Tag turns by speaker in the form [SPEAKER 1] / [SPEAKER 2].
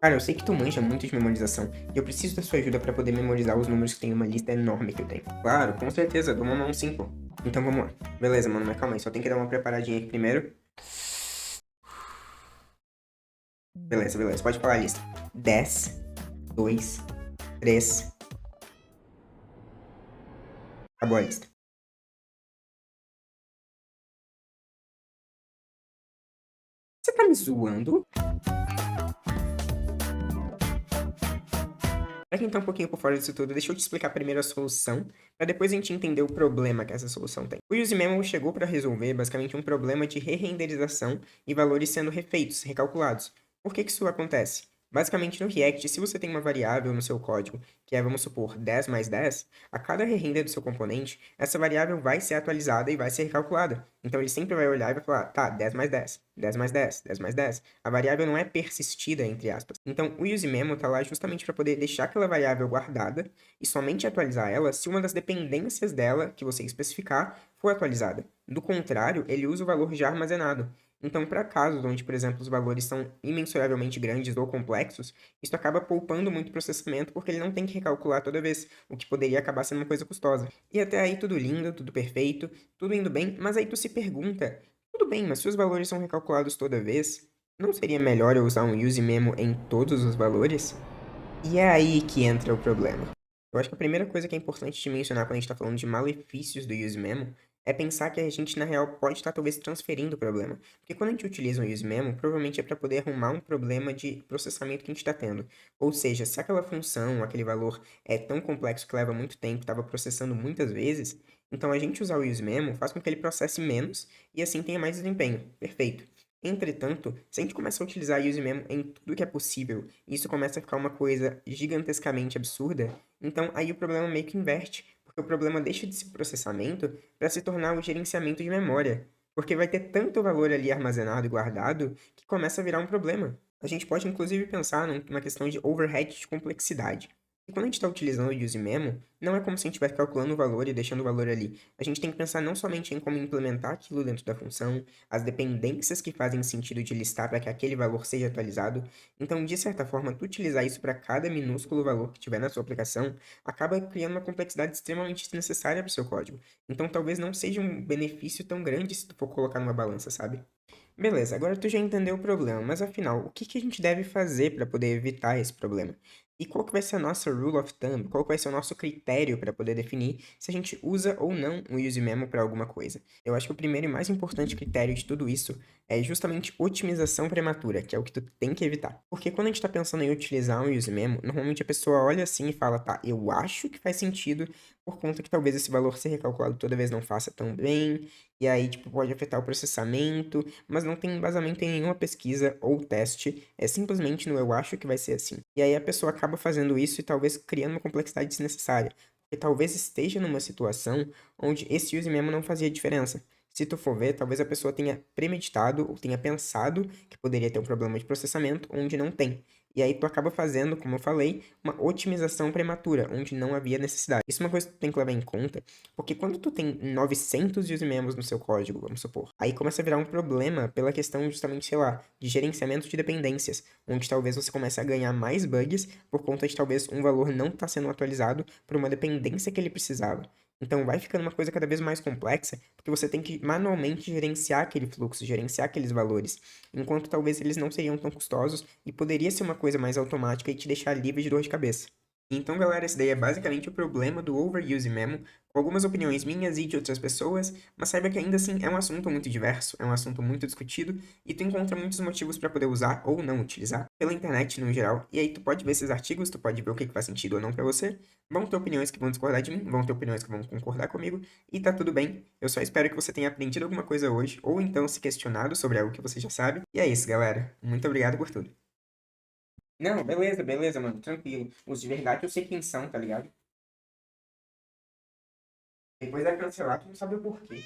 [SPEAKER 1] Cara, eu sei que tu manja muito de memorização, e eu preciso da sua ajuda pra poder memorizar os números que tem uma lista enorme que eu tenho. Claro, com certeza, dou uma mão sim, pô. Então vamos lá. Beleza, mano, mas calma aí, só tem que dar uma preparadinha aqui primeiro. Beleza, beleza, pode falar a lista. 10, 2, 3. Acabou a lista. Você tá me zoando? Pra quem tá um pouquinho por fora disso tudo, deixa eu te explicar primeiro a solução, pra depois a gente entender o problema que essa solução tem. O UseMemo chegou pra resolver basicamente um problema de re-renderização e valores sendo refeitos, recalculados. Por que que isso acontece? Basicamente no React, se você tem uma variável no seu código, que é, vamos supor, 10 mais 10, a cada re-render do seu componente, essa variável vai ser atualizada e vai ser recalculada. Então ele sempre vai olhar e vai falar, tá, 10 mais 10, 10 mais 10, 10 mais 10. A variável não é persistida, entre aspas. Então o useMemo tá lá justamente para poder deixar aquela variável guardada e somente atualizar ela se uma das dependências dela, que você especificar, for atualizada. Do contrário, ele usa o valor já armazenado. Então, para casos onde, por exemplo, os valores são imensuravelmente grandes ou complexos, isso acaba poupando muito processamento porque ele não tem que recalcular toda vez, o que poderia acabar sendo uma coisa custosa. E até aí tudo lindo, tudo perfeito, tudo indo bem, mas aí tu se pergunta, tudo bem, mas se os valores são recalculados toda vez, não seria melhor eu usar um useMemo em todos os valores? E é aí que entra o problema. Eu acho que a primeira coisa que é importante de mencionar quando a gente está falando de malefícios do useMemo é pensar que a gente, na real, pode estar talvez transferindo o problema. Porque quando a gente utiliza um useMemo, provavelmente é para poder arrumar um problema de processamento que a gente está tendo. Ou seja, se aquela função, aquele valor é tão complexo que leva muito tempo, estava processando muitas vezes, então a gente usar o useMemo faz com que ele processe menos e assim tenha mais desempenho. Perfeito. Entretanto, se a gente começar a utilizar a useMemo em tudo que é possível, e isso começa a ficar uma coisa gigantescamente absurda, então aí o problema meio que inverte, porque o problema deixa de ser processamento para se tornar o gerenciamento de memória, porque vai ter tanto valor ali armazenado e guardado que começa a virar um problema. A gente pode inclusive pensar numa questão de overhead de complexidade. E quando a gente está utilizando o useMemo, não é como se a gente estivesse calculando o valor e deixando o valor ali. A gente tem que pensar não somente em como implementar aquilo dentro da função, as dependências que fazem sentido de listar para que aquele valor seja atualizado. Então, de certa forma, tu utilizar isso para cada minúsculo valor que tiver na sua aplicação, acaba criando uma complexidade extremamente desnecessária para o seu código. Então, talvez não seja um benefício tão grande se tu for colocar numa balança, sabe? Beleza, agora tu já entendeu o problema, mas afinal, o que que a gente deve fazer para poder evitar esse problema? E qual que vai ser a nossa rule of thumb? Qual que vai ser o nosso critério para poder definir se a gente usa ou não o useMemo para alguma coisa? Eu acho que o primeiro e mais importante critério de tudo isso é justamente otimização prematura, que é o que tu tem que evitar. Porque quando a gente está pensando em utilizar um useMemo, normalmente a pessoa olha assim e fala, tá, eu acho que faz sentido por conta que talvez esse valor ser recalculado toda vez não faça tão bem, e aí, tipo, pode afetar o processamento, mas não tem embasamento em nenhuma pesquisa ou teste, é simplesmente no eu acho que vai ser assim. E aí a pessoa acaba fazendo isso e talvez criando uma complexidade desnecessária, porque talvez esteja numa situação onde esse use mesmo não fazia diferença. Se tu for ver, talvez a pessoa tenha premeditado ou tenha pensado que poderia ter um problema de processamento onde não tem. E aí tu acaba fazendo, como eu falei, uma otimização prematura, onde não havia necessidade. Isso é uma coisa que tu tem que levar em conta, porque quando tu tem 900 usememos no seu código, vamos supor, aí começa a virar um problema pela questão justamente, sei lá, de gerenciamento de dependências, onde talvez você comece a ganhar mais bugs por conta de talvez um valor não estar sendo atualizado por uma dependência que ele precisava. Então vai ficando uma coisa cada vez mais complexa, porque você tem que manualmente gerenciar aquele fluxo, gerenciar aqueles valores, enquanto talvez eles não seriam tão custosos e poderia ser uma coisa mais automática e te deixar livre de dor de cabeça. Então, galera, esse daí é basicamente o problema do overuse memo, com algumas opiniões minhas e de outras pessoas, mas saiba que ainda assim é um assunto muito diverso, é um assunto muito discutido, e tu encontra muitos motivos para poder usar ou não utilizar pela internet no geral, e aí tu pode ver esses artigos, tu pode ver o que que faz sentido ou não para você, vão ter opiniões que vão discordar de mim, vão ter opiniões que vão concordar comigo, e tá tudo bem, eu só espero que você tenha aprendido alguma coisa hoje, ou então se questionado sobre algo que você já sabe, e é isso, galera, muito obrigado por tudo. Não, beleza, beleza, mano, tranquilo. Os de verdade eu sei quem são, tá ligado? Depois vai cancelar, tu não sabe o porquê.